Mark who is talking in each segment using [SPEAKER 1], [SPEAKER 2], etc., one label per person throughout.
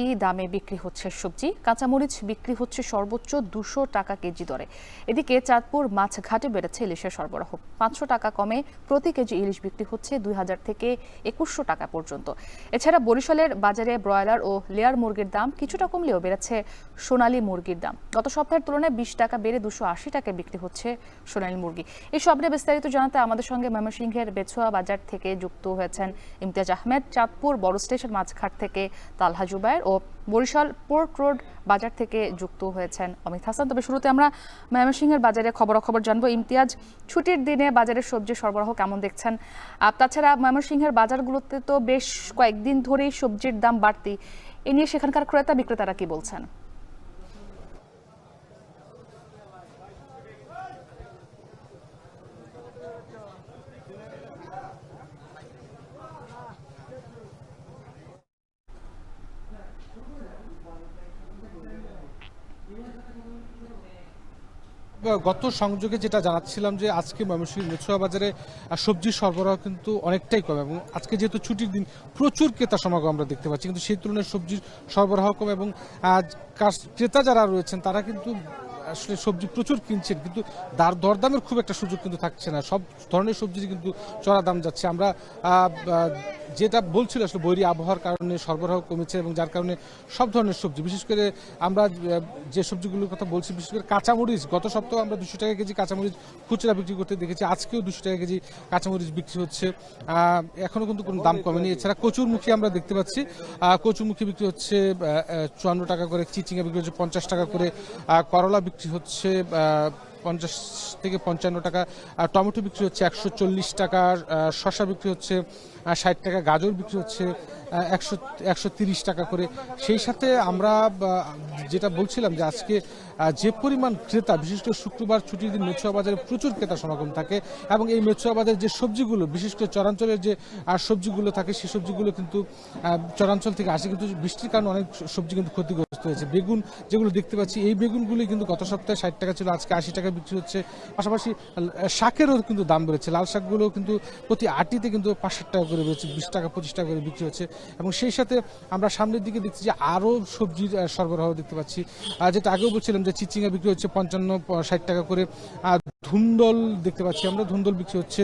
[SPEAKER 1] এই দামে বিক্রি হচ্ছে সবজি, কাঁচামরিচ বিক্রি হচ্ছে সর্বোচ্চ 200 টাকা কেজি দরে। এদিকে চাঁদপুর মাছ ঘাটে বেড়েছে ইলিশের সরবরাহ। 500 টাকা কমে প্রতি কেজি ইলিশ বিক্রি হচ্ছে 2000 থেকে 2100 টাকা পর্যন্ত। এছাড়া বরিশালের বাজারে ব্রয়লার ও লেয়ার মুরগির দাম কিছুটা কমলেও বেড়েছে সোনালী মুরগির দাম। গত সপ্তাহের তুলনায় 20 টাকা বেড়ে 280 টাকায় বিক্রি হচ্ছে সোনালী মুরগি। এই সব নিয়ে বিস্তারিত জানাতে আমাদের সঙ্গে ময়মনসিংহের বেছুয়া বাজার থেকে যুক্ত হয়েছেন ইমতিয়াজ আহমেদ, চাঁদপুর বড় স্টেশন মাছঘাট থেকে তালহা জুবায়ের ও বরিশাল পোর্ট রোড বাজার থেকে যুক্ত হয়েছেন অমিত হাসান। তবে শুরুতে আমরা ময়মনসিংহের বাজারে খবরাখবর জানবো। ইমতিয়াজ, ছুটির দিনে বাজারের সবজি সরবরাহ কেমন দেখছেন? তাছাড়া ময়মনসিংহের বাজারগুলোতে তো বেশ কয়েকদিন ধরেই সবজির দাম বাড়তি, এ নিয়ে সেখানকার ক্রেতা বিক্রেতারা কি বলছেন?
[SPEAKER 2] গত সংযোগে যেটা জানাচ্ছিলাম যে আজকে ময়মনসিংহ মেছুয়া বাজারে সবজির সরবরাহ কিন্তু অনেকটাই কম, এবং আজকে যেহেতু ছুটির দিন প্রচুর ক্রেতা সমাগম আমরা দেখতে পাচ্ছি, কিন্তু সেই তুলনায় সবজির সরবরাহ কম এবং ক্রেতা যারা রয়েছেন তারা কিন্তু আসলে সবজি প্রচুর কিনছেন, কিন্তু দরদামের খুব একটা সুযোগ কিন্তু থাকছে না। সব ধরনের সবজির কিন্তু চড়া দাম যাচ্ছে। আমরা যেটা বলছিল আসলে বৈরী আবহাওয়ার কারণে সরবরাহ কমেছে, এবং যার কারণে সব ধরনের সবজি, বিশেষ করে আমরা যে সবজিগুলোর কথা বলছি, বিশেষ করে কাঁচামরিচ, গত সপ্তাহে আমরা 200 টাকা কেজি কাঁচামরিচ খুচরা বিক্রি করতে দেখেছি, আজকেও 200 টাকা কেজি কাঁচামরিচ বিক্রি হচ্ছে। এখনো কিন্তু কোনো দাম কমেনি। এছাড়া কচুরমুখী আমরা দেখতে পাচ্ছি, কচুরমুখী বিক্রি হচ্ছে 54 টাকা করে, চিচিঙ্গা বিক্রি হচ্ছে 50 টাকা করে, করলা বিক্রি হচ্ছে 50 থেকে 55 টাকা, টমেটো বিক্রি হচ্ছে 140 টাকা, শসা বিক্রি হচ্ছে 60 টাকা, গাজর বিক্রি হচ্ছে 130 টাকা করে। সেই সাথে আমরা যেটা বলছিলাম যে আজকে যে পরিমাণ ক্রেতা, বিশেষ করে শুক্রবার ছুটির দিন মেছুয়া বাজারে প্রচুর ক্রেতা সমাগম থাকে, এবং এই মেছুয়া বাজারের যে সবজিগুলো, বিশেষ করে চরাঞ্চলের যে সবজিগুলো থাকে, সেই সবজিগুলো কিন্তু চরাঞ্চল থেকে আসে, কিন্তু বৃষ্টির কারণে অনেক সবজি কিন্তু ক্ষতিগ্রস্ত হয়েছে। বেগুন যেগুলো দেখতে পাচ্ছি, এই বেগুনগুলি কিন্তু গত সপ্তাহে 60 টাকা ছিল, আজকে 80 টাকা বিক্রি হচ্ছে। পাশাপাশি শাকেরও কিন্তু দাম বেড়েছে। লাল শাকগুলো কিন্তু প্রতি আটিতে কিন্তু 65 টাকা করে বেড়েছে, 20 টাকা 25 টাকা করে বিক্রি হচ্ছে। এবং সেই সাথে আমরা সামনের দিকে দেখছি যে আরও সবজির সরবরাহ দেখতে পাচ্ছি, যেটা আগেও বলছিলাম যে চিচিঙ্গা বিক্রি হচ্ছে 55-60 টাকা করে, ধুন্দল দেখতে পাচ্ছি আমরা, ধুন্দল বিক্রি হচ্ছে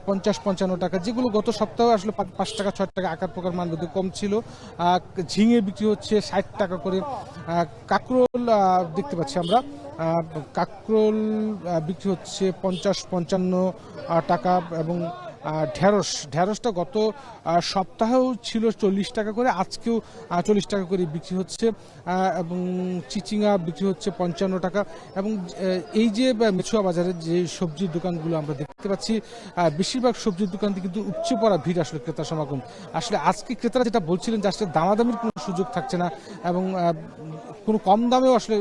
[SPEAKER 2] 50-55 টাকা, যেগুলো গত সপ্তাহে আসলে 5 টাকা 6 টাকা আকার প্রকার মান বেঁধে কম ছিল। ঝিঙে বিক্রি হচ্ছে 60 টাকা করে, কাঁকরোল দেখতে পাচ্ছি আমরা, কাঁকরোল বিক্রি হচ্ছে 50-55 টাকা, এবং ঢেঁড়সটা গত সপ্তাহেও ছিল 40 টাকা করে, আজকেও 40 টাকা করে বিক্রি হচ্ছে, এবং চিচিঙ্গা বিক্রি হচ্ছে 55 টাকা। এবং এই যে মেছুয়া বাজারের যে সবজির দোকানগুলো আমরা দেখতে পাচ্ছি, বেশিরভাগ সবজির দোকান কিন্তু উপচে পড়া ভিড়, আসলে ক্রেতা সমাগম। আসলে আজকে ক্রেতারা যেটা বলছিলেন যে আসলে দামাদামির কোনো সুযোগ থাকছে না, এবং কোনো কম দামেও আসলে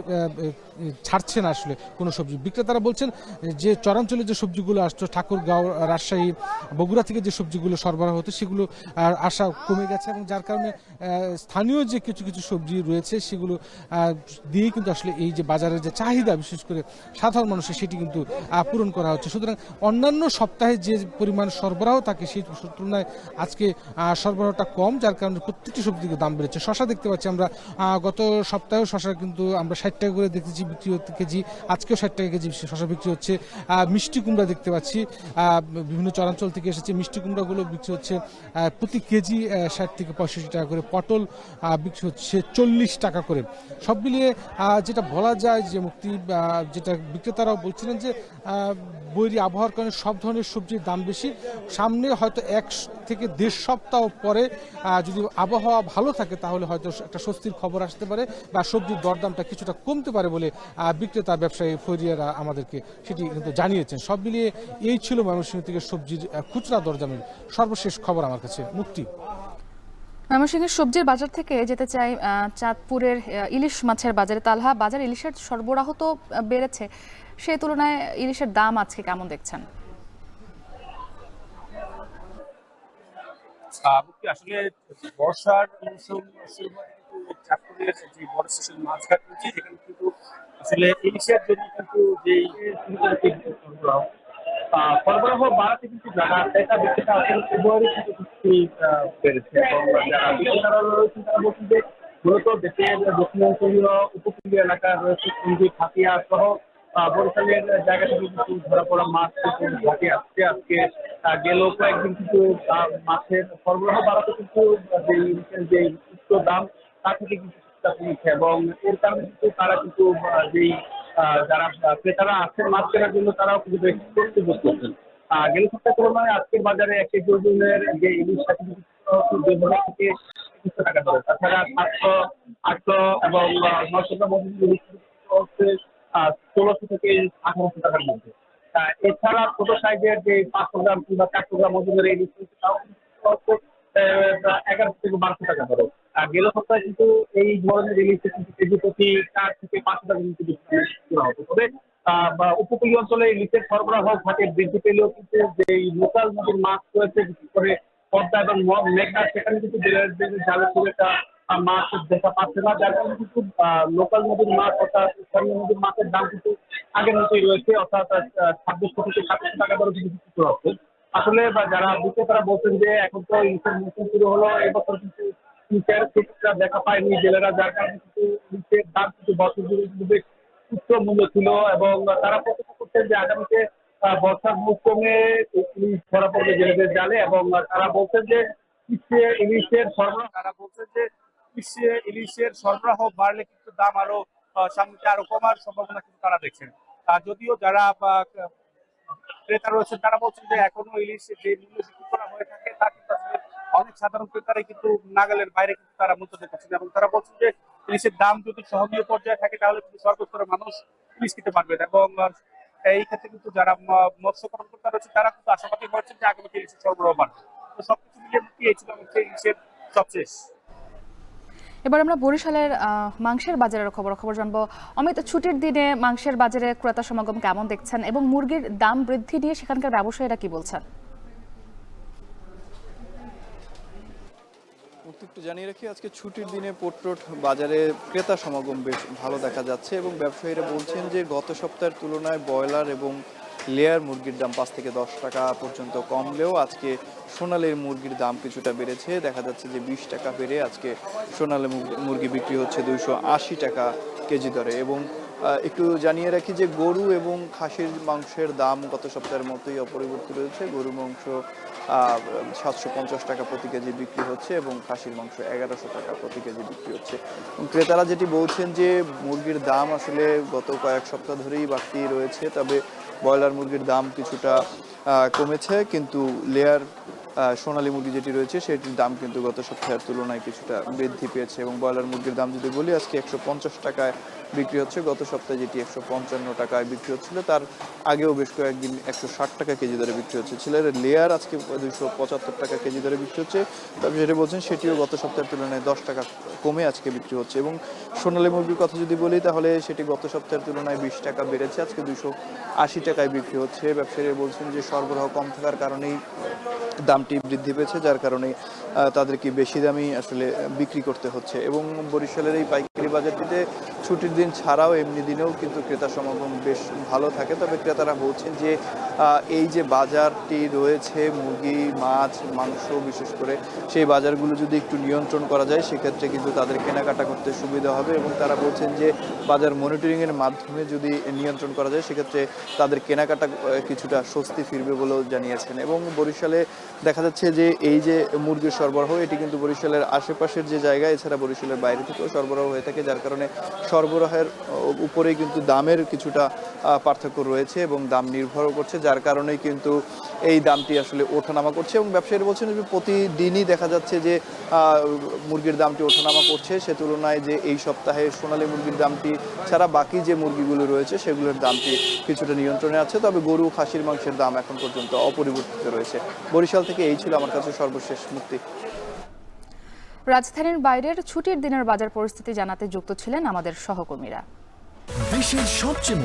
[SPEAKER 2] ছাড়ছে না আসলে কোনো সবজি। বিক্রেতারা বলছেন যে চরাঞ্চলে যে সবজিগুলো আসতো, ঠাকুরগাঁও, রাজশাহী, বগুড়া থেকে যে সবজিগুলো সরবরাহ হতো, সেগুলো আসা কমে গেছে, এবং যার কারণে স্থানীয় যে কিছু কিছু সবজি রয়েছে সেগুলো দিয়েই কিন্তু আসলে এই যে বাজারের যে চাহিদা, বিশেষ করে সাধারণ মানুষের, সেটি কিন্তু পূরণ করা হচ্ছে। সুতরাং অন্যান্য সপ্তাহে যে পরিমাণ সরবরাহ থাকে সেই তুলনায় আজকে সরবরাহটা কম, যার কারণে প্রত্যেকটি সবজির দাম বেড়েছে। শশা দেখতে পাচ্ছি আমরা, গত সপ্তাহেও শশা কিন্তু আমরা 60 টাকা করে দেখেছি বিক্রি হতে কেজি, আজকেও 60 টাকা কেজি শশা বিক্রি হচ্ছে। মিষ্টি কুমড়া দেখতে পাচ্ছি, বিভিন্ন চরাঞ্চল থেকে এসেছে মিষ্টি কুমড়াগুলো বিক্রি হচ্ছে প্রতি কেজি 60 থেকে 65 টাকা করে, পটল বিক্রি হচ্ছে 40 টাকা করে। সব মিলিয়ে যেটা বলা যায় যে যেটা বিক্রেতারাও বলছিলেন যে বৈরী আবহাওয়ার কারণে সব ধরনের সবজির দাম বেশি। সামনে হয়তো 1 থেকে 1.5 সপ্তাহ পরে যদি আবহাওয়া ভালো থাকে, তাহলে হয়তো একটা স্বস্তির খবর আসতে পারে, বা সবজির দরদামটা কিছুটা কমতে পারে বলে বিক্রেতা, ব্যবসায়ী, ফরিয়ারা আমাদেরকে সেটি কিন্তু জানিয়েছেন। সব মিলিয়ে এই ছিল ময়মনসিংহ থেকে সবজির খুচরা দরদামের সর্বশেষ খবর আমার কাছে। মুক্তি।
[SPEAKER 1] ময়মনসিংহের সবজির বাজার থেকে যেতে চাই চাঁদপুরের ইলিশ মাছের বাজারে। তালহা বাজার ইলিশের সরবরাহ তো বেড়েছে, সেই তুলনায় ইলিশের দাম আজকে কেমন দেখছেন?
[SPEAKER 3] আসলে বর্ষার মৌসুম শুরু হওয়াতে কিন্তু চাঁদপুরের যে বড় স্টেশন মাছঘাট রয়েছে, এখানে কিন্তু আসলে ইলিশের জন্য কিন্তু যেই সরবরাহ সরবরাহ বাড়াতে কিন্তু যারা ক্রেতা বিক্রেতা আছেন উভয়েরই কিন্তু চুক্তি বেড়েছে, এবং যারা বিক্রেতারা রয়েছেন তারা বলছেন যে মূলত দেশের দক্ষিণাঞ্চলীয় উপকূলীয় এলাকা রয়েছে কুঞ্জি, খাতিয়া সহ বরিশালের জায়গা থেকে কিন্তু ধরা পড়া মাছ কিন্তু ঘাটে আসছে। আজকে গেল কয়েকদিন কিন্তু মাছের সরবরাহ বাড়াতে কিন্তু যে উচ্চ দাম তা থেকে কিন্তু কিছুটা কমেছে, এবং এর কারণে কিন্তু তারা কিন্তু যেই যারা ক্রেতারা আসছেন মাছ কেনার জন্য তারাও কিন্তু বেশ স্বস্তি বোধ করছেন। গেল সপ্তাহের তুলনায় আজকের বাজারে 1 কেজি ওজনের যে ইলিশ তা কিন্তু 2,000 থেকে 2,500 টাকা দরে। তাছাড়া 700, 800 এবং 900 টাকার মধ্যে ইলিশ হচ্ছে 1600 থেকে 1800 টাকার মধ্যে। এছাড়া ছোট সাইজের যে 500 গ্রাম কিংবা 400 গ্রাম ওজনের ইলিশ তাও হচ্ছে 1100 থেকে 1200 টাকা দরে। গেল সপ্তাহে কিন্তু এই ধরনের ইলিশের কিন্তু কেজি প্রতি 4 থেকে 500 টাকা কিন্তু বিক্রি করা হতো। তবে উপকূলীয় অঞ্চলে ইলিশের সরবরাহ ঘাটে বৃদ্ধি পেলেও কিন্তু যে লোকাল নদীর মাছ রয়েছে, বিশেষ করে পদ্মা এবং মেঘনা, সেখানে কিন্তু জেলেদের জালে খুব একটা মাছ দেখা পাচ্ছে না, যার কারণে কিন্তু লোকাল নদীর মাছ অর্থাৎ স্থানীয় নদীর মাছের দাম কিন্তু আগের মতোই রয়েছে, অর্থাৎ 2600 থেকে 2700 টাকা দরে কিন্তু বিক্রি করা হচ্ছে। আসলে যারা বিক্রেতারা বলছেন যে এখন তো ইলিশের মৌসুম শুরু হলো, এবছর কিন্তু ইলিশের ক্ষেত্রে দেখা পায়নি জেলেরা, যার কারণে কিন্তু ইলিশের দাম কিন্তু বছর জুড়ে কিন্তু বেশ উচ্চ মূল্য ছিল, এবং তারা প্রত্যাশা করছেন যে আগামীতে বর্ষার মৌসুমে ইলিশ ধরা পড়বে জেলেদের জালে, এবং তারা বলছেন যে ইলিশের সরবরাহ বাড়লে কিন্তু দাম আরো সামনে আরো কমার সম্ভাবনা কিন্তু তারা দেখছেন। যদিও যারা ক্রেতা রয়েছেন তারা বলছেন যে এখনো ইলিশ যে মূল্য বিক্রি করা হয়ে থাকে তা কিন্তু আসলে অনেক সাধারণ ক্রেতারাই কিন্তু নাগালের বাইরে কিন্তু তারা মূল্য দেখছেন, এবং তারা বলছেন যে ইলিশের দাম যদি সহনীয় পর্যায়ে থাকে তাহলে কিন্তু সর্বস্তরের মানুষ ইলিশ খেতে পারবেন, এবং এই ক্ষেত্রে কিন্তু যারা মৎস্য পালন কর্তা রয়েছে তারা কিন্তু আশাবাদী হচ্ছেন যে আগামী ইলিশের সরবরাহ বাড়বে। তো সবকিছু মিলিয়ে এই ছিল ইলিশের সবশেষ।
[SPEAKER 1] এবার আমরা বরিশালের মাংসের বাজারের খবর জানবো। অমিত, ছুটির দিনে মাংসের বাজারে ক্রেতা সমাগম কেমন দেখছেন এবং মুরগির দাম বৃদ্ধি নিয়ে সেখানকার ব্যবসায়ীরা কি বলছেন?
[SPEAKER 4] একটু জানিয়ে রাখি, আজকে ছুটির দিনে পোট্রোট বাজারে ক্রেতা সমাগম বেশ ভালো দেখা যাচ্ছে, এবং ব্যবসায়ীরা বলছেন যে গত সপ্তাহের তুলনায় ব্রয়লার এবং লেয়ার মুরগির দাম 5 থেকে 10 টাকা পর্যন্ত কমলেও আজকে সোনালী মুরগির দাম কিছুটা বেড়েছে। দেখা যাচ্ছে যে 20 টাকা বেড়ে আজকে সোনালী মুরগি বিক্রি হচ্ছে 280 টাকা কেজি দরে। এবং একটু জানিয়ে রাখি যে গরু এবং খাসির মাংসের দাম গত সপ্তাহের মতোই অপরিবর্তিত রয়েছে। গরুর মাংস 750 টাকা প্রতি কেজি বিক্রি হচ্ছে, এবং খাসির মাংস 1100 টাকা প্রতি কেজি বিক্রি হচ্ছে। ক্রেতারা যেটি বলছেন যে মুরগির দাম আসলে গত কয়েক সপ্তাহ ধরেই বাড়তি রয়েছে, তবে ব্রয়লার মুরগির দাম কিছুটা কমেছে, কিন্তু লেয়ার সোনালী মুরগি যেটি রয়েছে সেটির দাম কিন্তু গত সপ্তাহের তুলনায় কিছুটা বৃদ্ধি পেয়েছে। এবং ব্রয়লার মুরগির দাম যদি বলি, আজকে 150 টাকায় বিক্রি হচ্ছে, গত সপ্তাহে যেটি 155 টাকায় বিক্রি হচ্ছিল, তার আগেও বেশ কয়েকদিন 160 টাকা কেজি দরে বিক্রি হচ্ছিল। লেয়ার আজকে 275 টাকা কেজি দরে বিক্রি হচ্ছে, তবে যেটা বলছেন সেটিও গত সপ্তাহের তুলনায় 10 টাকা কমে আজকে বিক্রি হচ্ছে। এবং সোনালী মুরগির কথা যদি বলি, তাহলে সেটি গত সপ্তাহের তুলনায় 20 টাকা বেড়েছে, আজকে 280 টাকায় বিক্রি হচ্ছে। ব্যবসায়ীরা বলছেন যে সরবরাহ কম থাকার কারণেই দামটি বৃদ্ধি পেয়েছে, যার কারণে তাদেরকে বেশি দামি আসলে বিক্রি করতে হচ্ছে। এবং বরিশালের এই পাইকারি বাজারটিতে ছুটির দিন ছাড়াও এমনি দিনেও কিন্তু ক্রেতা সমাগম বেশ ভালো থাকে, তবে ক্রেতারা বলছেন যে এই যে বাজারটি রয়েছে মুরগি, মাছ, মাংস বিশেষ করে, সেই বাজারগুলো যদি একটু নিয়ন্ত্রণ করা যায় সেক্ষেত্রে কিন্তু তাদের কেনাকাটা করতে সুবিধা হবে। এবং তারা বলছেন যে বাজার মনিটরিংয়ের মাধ্যমে যদি নিয়ন্ত্রণ করা যায় সেক্ষেত্রে তাদের কেনাকাটা কিছুটা স্বস্তি ফিরবে বলেও জানিয়েছেন। এবং বরিশালে দেখা যাচ্ছে যে এই যে মুরগির সরবরাহ, এটি কিন্তু বরিশালের আশেপাশের যে জায়গা, এছাড়া বরিশালের বাইরে থেকেও সরবরাহ হয়ে থাকে, যার কারণে সরবরাহের উপরেই কিন্তু দামের কিছুটা পার্থক্য রয়েছে এবং দাম নির্ভর করছে, যার কারণেই কিন্তু এই দামটি আসলে ওঠানামা করছে। এবং ব্যবসায়ীরা বলছেন যে প্রতিদিনই দেখা যাচ্ছে যে মুরগির দামটি ওঠানামা করছে, সে তুলনায় যে এই সপ্তাহে সোনালী মুরগির দামটি ছাড়া বাকি যে মুরগিগুলো রয়েছে সেগুলোর দামটি কিছুটা নিয়ন্ত্রণে আছে, তবে গরু খাসির মাংসের দাম এখন পর্যন্ত অপরিবর্তিত রয়েছে। বরিশাল থেকে এই ছিল আমার কাছে সর্বশেষ মুক্তি।
[SPEAKER 1] রাজধানীর বাইরের ছুটির দিনের বাজার পরিস্থিতি জানাতে যুক্ত ছিলেন আমাদের সহকর্মীরা।
[SPEAKER 5] দেশের সবচেয়ে